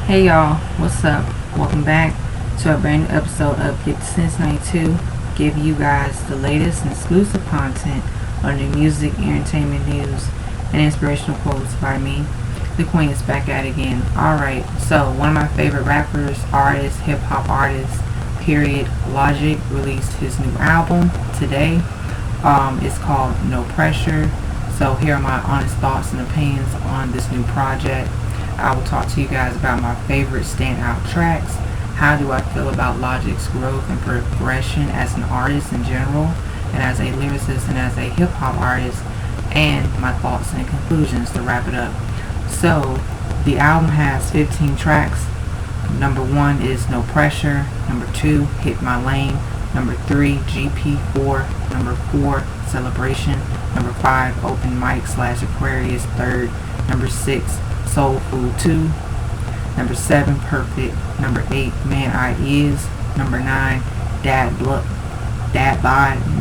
Hey y'all, what's up? Welcome back to a brand new episode of Get the Sense 92. Give you guys the latest and exclusive content on the music, entertainment news, and inspirational quotes by me. The Queen is back at it again. Alright, so one of my favorite rappers, artists, hip hop artists, period, Logic, released his new album today. It's called No Pressure. So here are my honest thoughts and opinions on this new project. I will talk to you guys about my favorite standout tracks. How do I feel about Logic's growth and progression as an artist in general, and as a lyricist and as a hip hop artist, and my thoughts and conclusions to wrap it up. So, the album has 15 tracks. Number 1 is No Pressure. Number 2, Hit My Lane. Number 3, GP4. Number 4, Celebration. Number 5, Open Mic / Aquarius 3rd. Number 6, Soul Food 2. Number 7, Perfect. Number 8, Man I Is. Number 9, Dad Bod.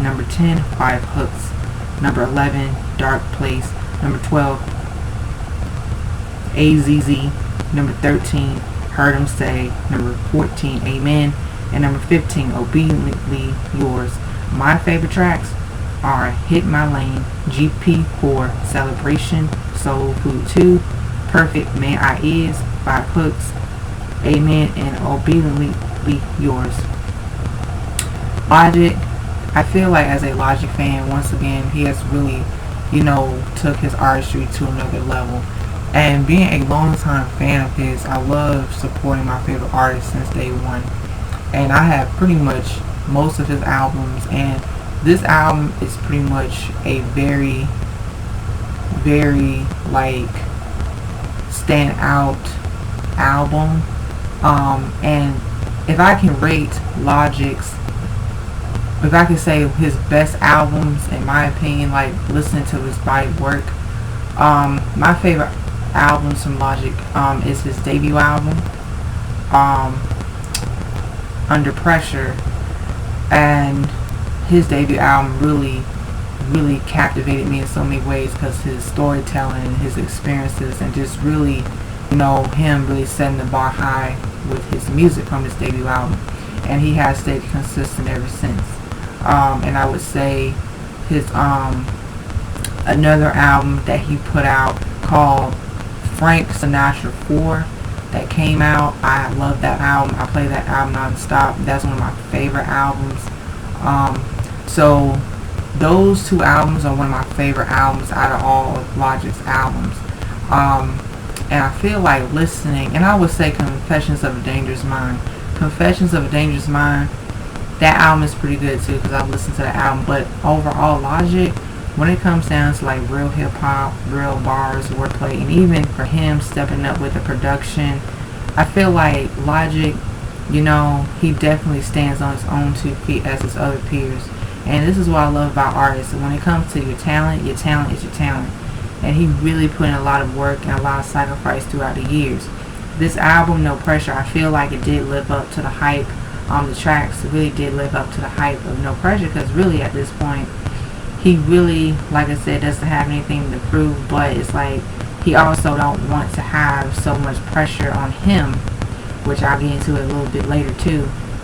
Number 10, 5 Hooks. Number 11, Dark Place. Number 12, AZZ. Number 13, Heard 'Em Say. Number 14, Amen. And number 15, Obediently Yours. My favorite tracks are Hit My Lane, GP4, Celebration, Soul Food 2, Perfect, Man I Is, 5 Hooks, Amen, and Obediently Yours. Logic, I feel like as a Logic fan, once again, he has really, took his artistry to another level. And being a long-time fan of his, I love supporting my favorite artists since day one. And I have pretty much most of his albums, and this album is pretty much a very, very, stand out album. And if I can rate if I can say his best albums, in my opinion, listening to his body of work, my favorite albums from Logic is his debut album, Under Pressure. And his debut album really captivated me in so many ways because his storytelling and his experiences, and just really, him really setting the bar high with his music from his debut album. And he has stayed consistent ever since. And I would say his another album that he put out called Frank Sinatra 4 that came out. I love that album. I play that album non-stop. That's one of my favorite albums. So those two albums are one of my favorite albums out of all of Logic's albums. And I feel like listening, and I would say Confessions of a Dangerous Mind. Confessions of a Dangerous Mind, that album is pretty good too because I've listened to the album. But overall, Logic, when it comes down to real hip hop, real bars, wordplay, and even for him stepping up with the production, I feel like Logic, he definitely stands on his own 2 feet as his other peers. And this is what I love about artists. When it comes to your talent is your talent. And he really put in a lot of work and a lot of sacrifice throughout the years. This album, No Pressure, I feel like it did live up to the hype. The tracks really did live up to the hype of No Pressure, because really at this point, he really, like I said, doesn't have anything to prove, but it's he also don't want to have so much pressure on him, which I'll get into a little bit later too,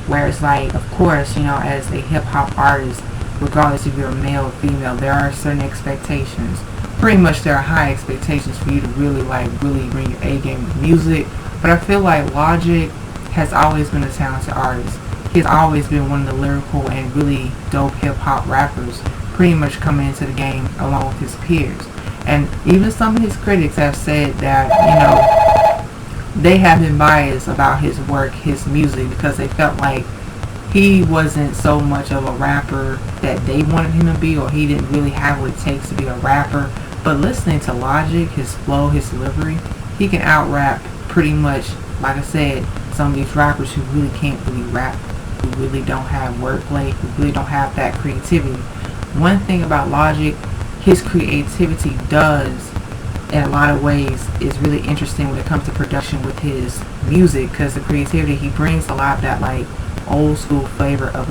where it's of course, as a hip hop artist, regardless if you're a male or female, there are certain expectations. Pretty much there are high expectations for you to really bring your A game with music. But I feel like Logic has always been a talented artist. He's always been one of the lyrical and really dope hip hop rappers, pretty much coming into the game along with his peers. And even some of his critics have said that, they have been biased about his work, his music, because they felt like he wasn't so much of a rapper that they wanted him to be, or he didn't really have what it takes to be a rapper. But listening to Logic, his flow, his delivery, he can out-rap pretty much, like I said, some of these rappers who really can't really rap, who really don't have wordplay, who really don't have that creativity. One thing about Logic, his creativity does, in a lot of ways, is really interesting when it comes to production with his music, because the creativity, he brings a lot of that old school flavor of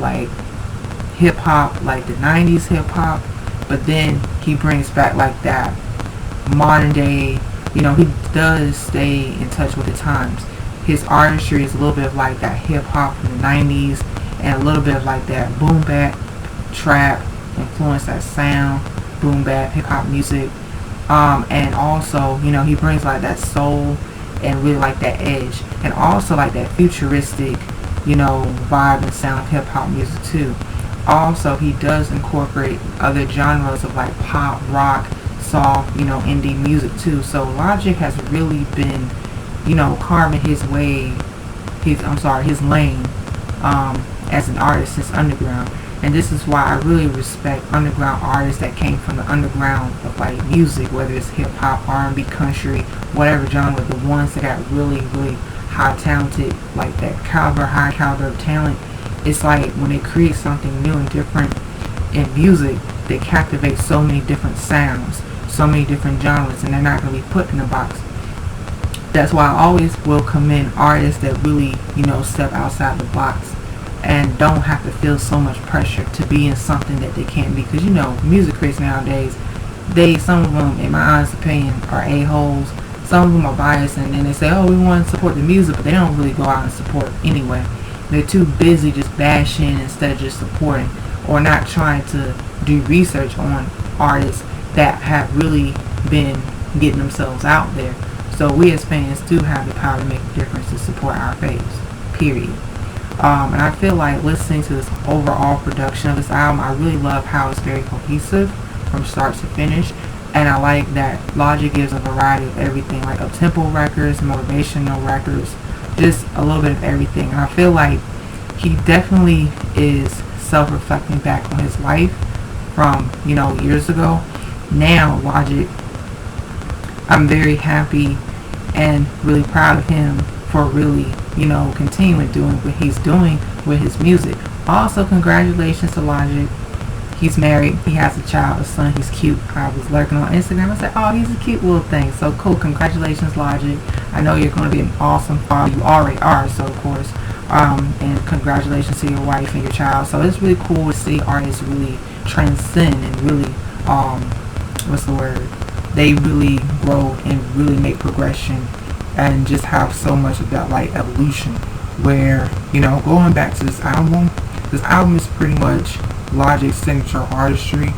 hip hop, the 90s hip hop, but then he brings back that modern day, he does stay in touch with the times. his artistry is a little bit of like that hip hop from the 90s, and a little bit of like that boom bap, trap influence, that sound, boom bap, hip hop music. And also, he brings like that soul and really like that edge, and also like that futuristic, vibe and sound of hip hop music too. Also, he does incorporate other genres of like pop, rock, soft, indie music too. So Logic has really been, carving his way, his lane, as an artist since underground. And this is why I really respect underground artists that came from the underground of like music, whether it's hip hop, R&B, country, whatever genre. The ones that got really, really high talented, like that high caliber of talent. It's like when they create something new and different in music, they captivate so many different sounds, so many different genres, and they're not going to be put in a box. That's why I always will commend artists that really, step outside the box and don't have to feel so much pressure to be in something that they can't be. Because music critics nowadays, some of them, in my honest opinion, are a-holes. Some of them are biased, and then they say, oh, we want to support the music, but they don't really go out and support anyway. They're too busy just bashing instead of just supporting, or not trying to do research on artists that have really been getting themselves out there. So we as fans do have the power to make a difference to support our faves, period. And I feel like listening to this overall production of this album, I really love how it's very cohesive from start to finish. And I like that Logic gives a variety of everything, like up-tempo records, motivational records, just a little bit of everything. And I feel like he definitely is self-reflecting back on his life from, years ago. Now, Logic, I'm very happy and really proud of him for really, continuing doing what he's doing with his music. Also, congratulations to Logic. He's married. He has a child, a son. He's cute. I was lurking on Instagram. I said, oh, he's a cute little thing. So cool. Congratulations, Logic. I know you're going to be an awesome father. You already are, so of course. And congratulations to your wife and your child. So it's really cool to see artists really transcend and really, they really grow and really make progression and just have so much of that like evolution where, going back to this album is pretty much Logic's signature artistry.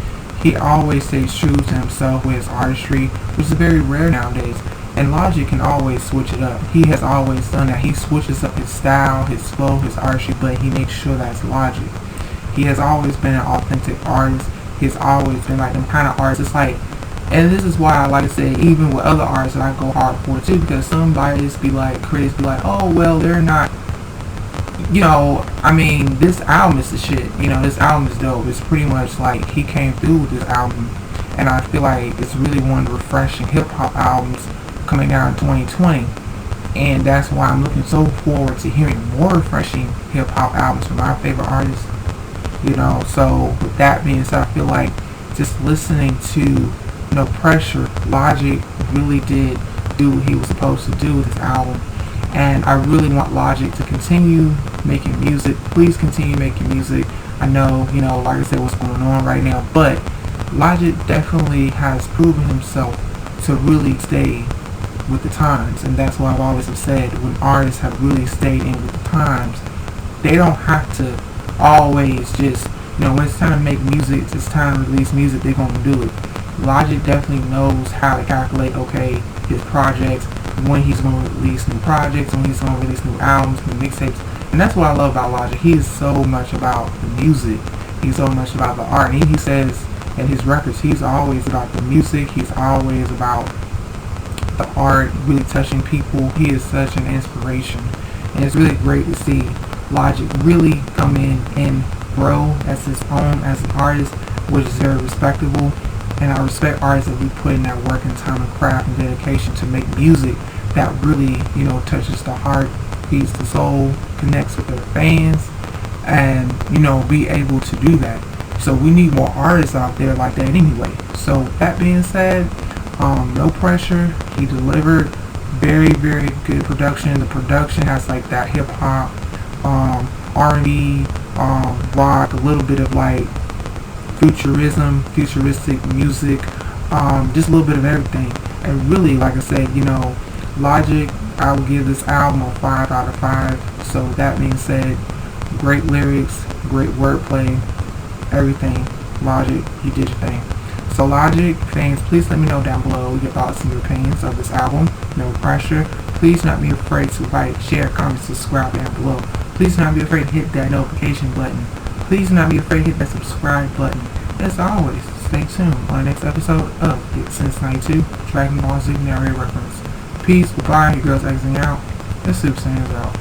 He always stays true to himself with his artistry, which is very rare nowadays. And Logic can always switch it up. He has always done that. He switches up his style, his flow, his artistry, but he makes sure that's Logic. He has always been an authentic artist. He's always been like them kind of artists. It's like, and this is why I like to say, even with other artists that I go hard for too, because some critics be like, oh well, they're not, this album is the shit. This album is dope. It's pretty much like he came through with this album, and I feel like it's really one of the refreshing hip hop albums coming out in 2020, and that's why I'm looking so forward to hearing more refreshing hip hop albums from my favorite artists. So with that being said, I feel like just listening to No Pressure, Logic really did do what he was supposed to do with this album. And I really want Logic to continue making music. Please continue making music. I know, like I said, what's going on right now, but Logic definitely has proven himself to really stay with the times. And that's why I've always have said, when artists have really stayed in with the times, they don't have to always just, when it's time to make music, it's time to release music, they're going to do it. Logic definitely knows how to calculate, okay, his projects, when he's going to release new projects, when he's going to release new albums, new mixtapes. And that's what I love about Logic. He is so much about the music. He's so much about the art. And he says in his records, he's always about the music. He's always about the art, really touching people. He is such an inspiration. And it's really great to see Logic really come in and grow as his own, as an artist, which is very respectable. And I respect artists that we put in that work and time and craft and dedication to make music that really, touches the heart, feeds the soul, connects with their fans, and, be able to do that. So we need more artists out there like that anyway. So that being said, No Pressure, he delivered very, very good production. The production has like that hip hop, R&B, rock, a little bit of like futuristic music, just a little bit of everything. And really, like I said, Logic I will give this album a 5 out of 5. So with that being said, great lyrics, great wordplay, everything. Logic, you did your thing. So Logic fans, please let me know down below your thoughts and your opinions of this album. No pressure. Please do not be afraid to like, share, comment, subscribe down below. Please do not be afraid to hit that notification button. Please do not be afraid to hit that subscribe button. As always, stay tuned on the next episode of Get Sense 92 Dragon Ball Z Narrator Reference. Peace, goodbye, your girls exiting out. The Super Saiyans out.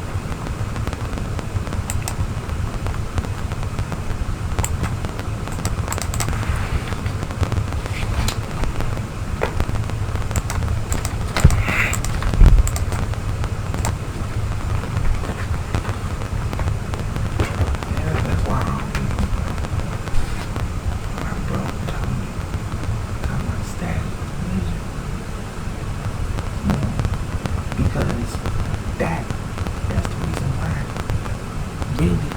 Because that's the reason why really